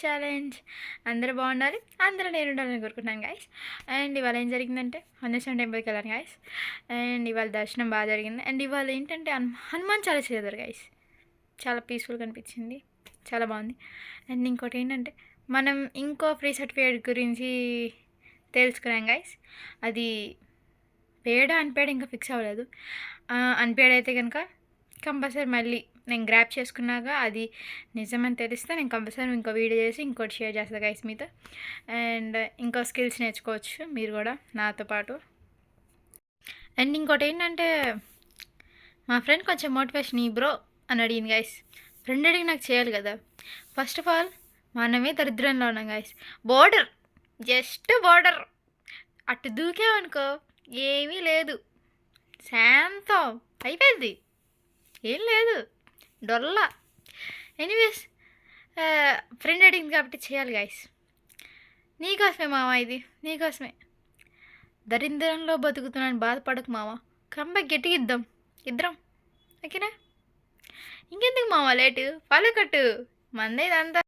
Challenge. అందరూ బాగుండాలి, అందరూ నేను ఉండాలని కోరుకుంటున్నాను గైస్. అండ్ ఇవాళ ఏం జరిగిందంటే హనుమాన్ టెంపుల్కి వెళ్ళాను గైస్. అండ్ ఇవాళ దర్శనం బాగా జరిగింది. అండ్ ఇవాళ ఏంటంటే హనుమాన్ చాలీసా చదివారు గైస్. చాలా పీస్ఫుల్గా అనిపించింది, చాలా బాగుంది. అండ్ ఇంకోటి ఏంటంటే మనం ఇంకో ఫ్రీ సర్టిఫికేట్ గురించి తెలుసుకున్నాం గైస్. అది పేడ అన్పేడ ఇంకా ఫిక్స్ అవ్వలేదు. అన్పేడ్ అయితే కనుక కంపల్సరీ మళ్ళీ నేను గ్రాప్ చేసుకున్నాక అది నిజమని తెలిస్తే నేను కంపల్సరీ ఇంకో వీడియో చేసి ఇంకోటి షేర్ చేస్తాను గైస్ మీతో. అండ్ ఇంకో స్కిల్స్ నేర్చుకోవచ్చు మీరు కూడా నాతో పాటు. అండ్ ఇంకోటి ఏంటంటే మా ఫ్రెండ్ కొంచెం మోటివేషన్ బ్రో అని అడిగింది గైస్. ఫ్రెండ్ అడిగి నాకు చేయాలి కదా. ఫస్ట్ ఆఫ్ ఆల్ మనమే దరిద్రంలో ఉన్నాం గైస్. జస్ట్ బోర్డర్ అటు దూకామనుకో ఏమీ లేదు, శాంతం అయిపోయింది, ఏం లేదు, డొల్లా. ఎనీవేస్ ఫ్రెండ్ అడిగింది కాబట్టి చేయాలి గైస్. నీకోసమే మామ, ఇది నీకోసమే. దరిద్రంలో బతుకుతున్నాను బాధపడకు మామ, కంబ్యాక్ గట్టిగిద్దాం ఇద్దరం, ఓకేనా? ఇంకెందుకు మామ లేటు, ఫాలో కట్టు, మందే ఇదంతా.